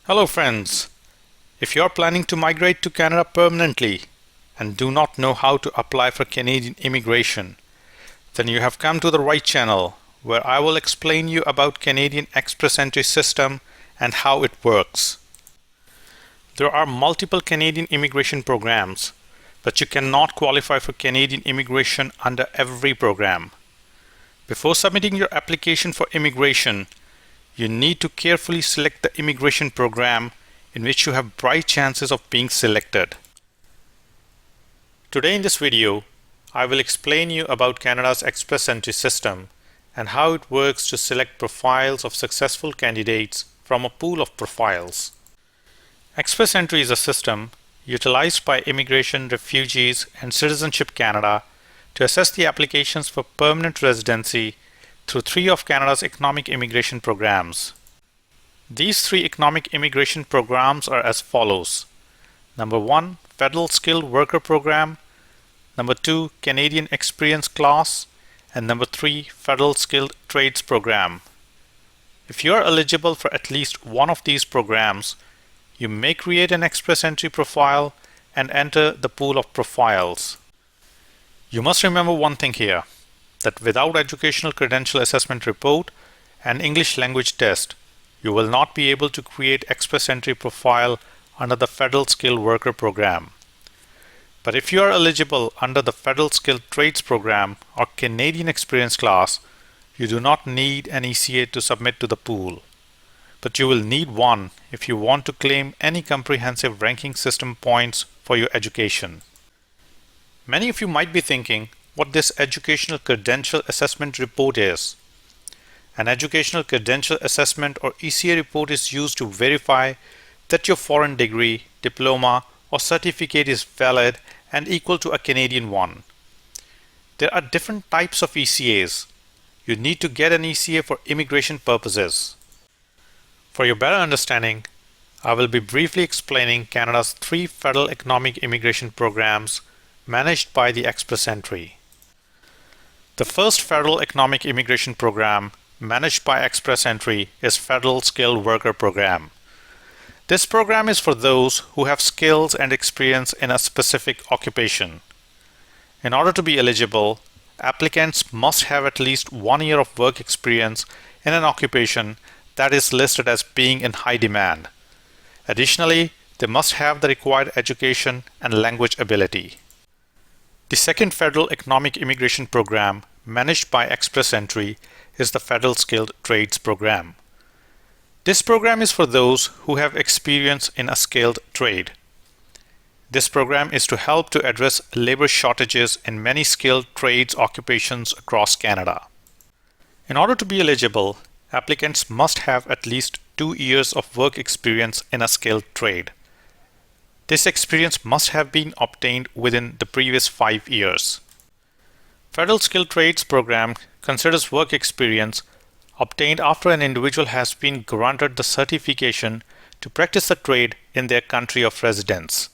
Hello friends, if you are planning to migrate to Canada permanently and do not know how to apply for Canadian immigration, then you have come to the right channel where I will explain you about Canadian Express Entry system and how it works. There are multiple Canadian immigration programs, but you cannot qualify for Canadian immigration under every program. Before submitting your application for immigration, you need to carefully select the immigration program in which you have bright chances of being selected. Today in this video, I will explain you about Canada's Express Entry system and how it works to select profiles of successful candidates from a pool of profiles. Express Entry is a system utilized by Immigration, Refugees and Citizenship Canada to assess the applications for permanent residency through three of Canada's economic immigration programs. These three economic immigration programs are as follows. Number 1, Federal Skilled Worker Program. Number 2, Canadian Experience Class. And number 3, Federal Skilled Trades Program. If you are eligible for at least one of these programs, you may create an Express Entry profile and enter the pool of profiles. You must remember one thing here, that without Educational Credential Assessment Report and English Language Test, you will not be able to create Express Entry profile under the Federal Skilled Worker Program. But if you are eligible under the Federal Skilled Trades Program or Canadian Experience Class, you do not need an ECA to submit to the pool. But you will need one if you want to claim any comprehensive ranking system points for your education. Many of you might be thinking what this Educational Credential Assessment Report is. An Educational Credential Assessment or ECA report is used to verify that your foreign degree, diploma or certificate is valid and equal to a Canadian one. There are different types of ECAs. You need to get an ECA for immigration purposes. For your better understanding, I will be briefly explaining Canada's three federal economic immigration programs managed by the Express Entry. The first federal economic immigration program managed by Express Entry is Federal Skilled Worker Program. This program is for those who have skills and experience in a specific occupation. In order to be eligible, applicants must have at least 1 year of work experience in an occupation that is listed as being in high demand. Additionally, they must have the required education and language ability. The second federal economic immigration program managed by Express Entry is the Federal Skilled Trades Program. This program is for those who have experience in a skilled trade. This program is to help to address labor shortages in many skilled trades occupations across Canada. In order to be eligible, applicants must have at least 2 years of work experience in a skilled trade. This experience must have been obtained within the previous 5 years. Federal Skilled Trades Program considers work experience obtained after an individual has been granted the certification to practice the trade in their country of residence.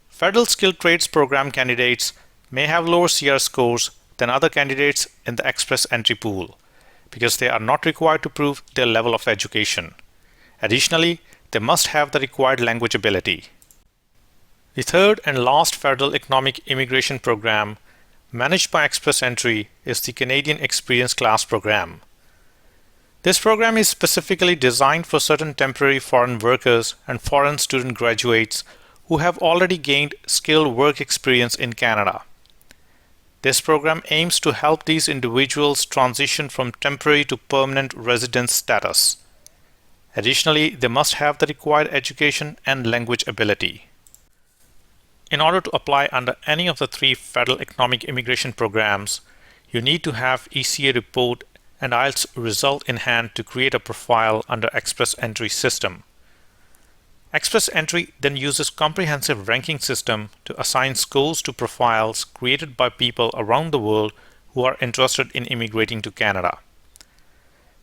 Federal Skilled Trades Program candidates may have lower CR scores than other candidates in the Express Entry pool because they are not required to prove their level of education. Additionally, they must have the required language ability. The third and last federal economic immigration program managed by Express Entry is the Canadian Experience Class Program. This program is specifically designed for certain temporary foreign workers and foreign student graduates who have already gained skilled work experience in Canada. This program aims to help these individuals transition from temporary to permanent residence status. Additionally, they must have the required education and language ability. In order to apply under any of the three federal economic immigration programs, you need to have ECA report and IELTS result in hand to create a profile under Express Entry system. Express Entry then uses comprehensive ranking system to assign scores to profiles created by people around the world who are interested in immigrating to Canada.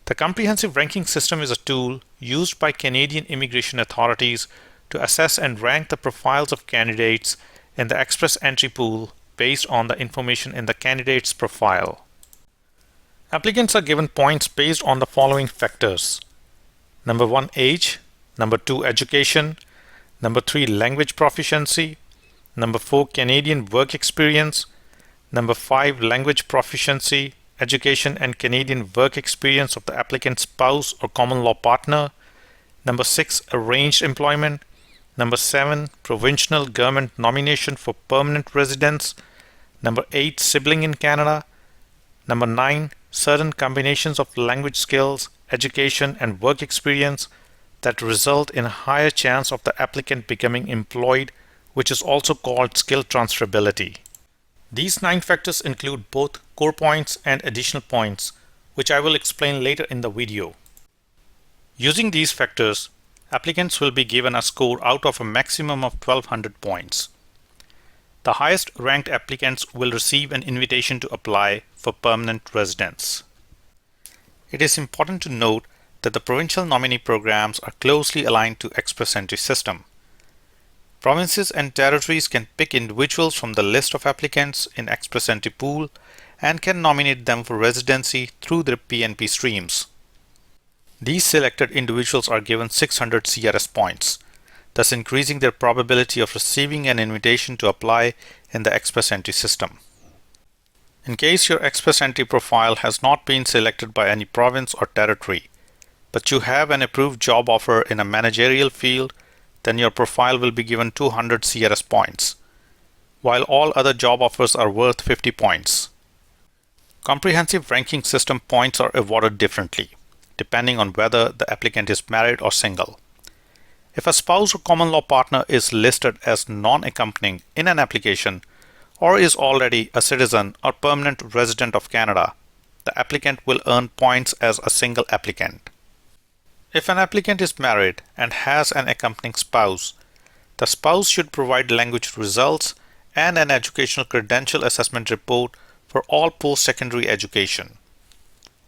The comprehensive ranking system is a tool used by Canadian immigration authorities to assess and rank the profiles of candidates in the Express Entry pool based on the information in the candidate's profile. Applicants are given points based on the following factors. Number 1, age. Number 2, education. Number 3, language proficiency. Number 4, Canadian work experience. Number 5, language proficiency, education, and Canadian work experience of the applicant's spouse or common law partner. Number 6, arranged employment. Number 7, provincial government nomination for permanent residence. Number 8, sibling in Canada. Number 9, certain combinations of language skills, education, and work experience that result in a higher chance of the applicant becoming employed, which is also called skill transferability. These 9 factors include both core points and additional points, which I will explain later in the video. Using these factors, applicants will be given a score out of a maximum of 1200 points. The highest ranked applicants will receive an invitation to apply for permanent residence. It is important to note that the provincial nominee programs are closely aligned to express entry system. Provinces and territories can pick individuals from the list of applicants in express entry pool and can nominate them for residency through their PNP streams. These selected individuals are given 600 CRS points, thus increasing their probability of receiving an invitation to apply in the express entry system. In case your express entry profile has not been selected by any province or territory, but you have an approved job offer in a managerial field, then your profile will be given 200 CRS points, while all other job offers are worth 50 points. Comprehensive ranking system points are awarded differently, depending on whether the applicant is married or single. If a spouse or common law partner is listed as non-accompanying in an application or is already a citizen or permanent resident of Canada, the applicant will earn points as a single applicant. If an applicant is married and has an accompanying spouse, the spouse should provide language results and an educational credential assessment report for all post-secondary education.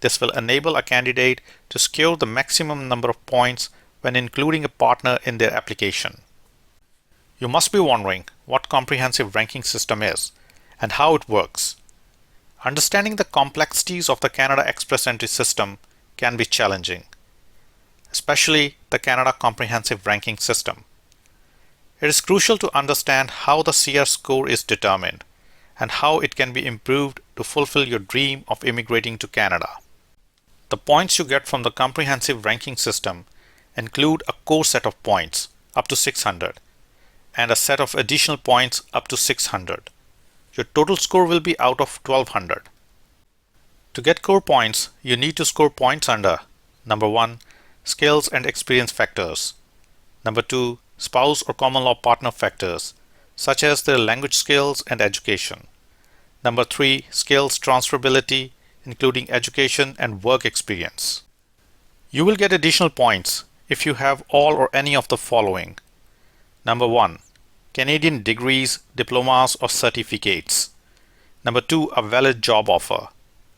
This will enable a candidate to secure the maximum number of points when including a partner in their application. You must be wondering what comprehensive ranking system is and how it works. Understanding the complexities of the Canada Express Entry system can be challenging, especially the Canada Comprehensive Ranking System. It is crucial to understand how the CR score is determined and how it can be improved to fulfill your dream of immigrating to Canada. The points you get from the Comprehensive Ranking System include a core set of points up to 600 and a set of additional points up to 600. Your total score will be out of 1200. To get core points, you need to score points under number 1, skills and experience factors. Number 2, spouse or common law partner factors, such as their language skills and education. Number 3, skills transferability, including education and work experience. You will get additional points if you have all or any of the following. Number 1, Canadian degrees, diplomas or certificates. Number 2, a valid job offer.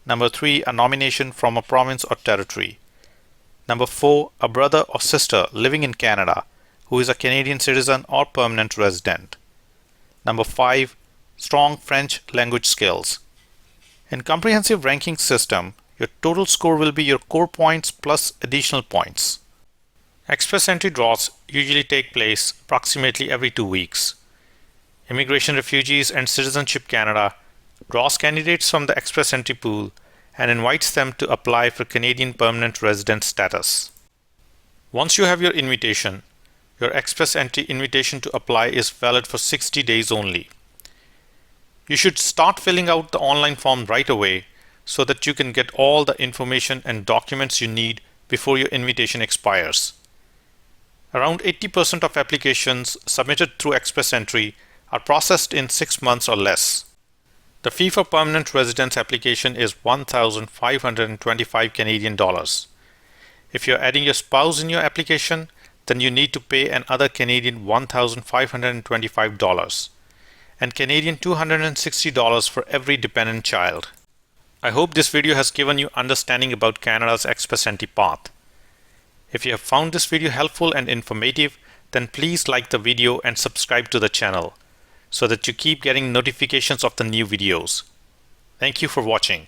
Number 3, a nomination from a province or territory. Number 4, a brother or sister living in Canada who is a Canadian citizen or permanent resident. Number 5, strong French language skills. In comprehensive ranking system, your total score will be your core points plus additional points. Express entry draws usually take place approximately every 2 weeks. Immigration, Refugees and Citizenship Canada draws candidates from the express entry pool and invites them to apply for Canadian permanent resident status. Once you have your invitation, your express entry invitation to apply is valid for 60 days only. You should start filling out the online form right away so that you can get all the information and documents you need before your invitation expires. Around 80% of applications submitted through express entry are processed in 6 months or less. The fee for permanent residence application is $1,525 Canadian dollars. If you're adding your spouse in your application, then you need to pay another Canadian $1,525 and Canadian $260 for every dependent child. I hope this video has given you understanding about Canada's express entry path. If you have found this video helpful and informative, then please like the video and subscribe to the channel so that you keep getting notifications of the new videos. Thank you for watching.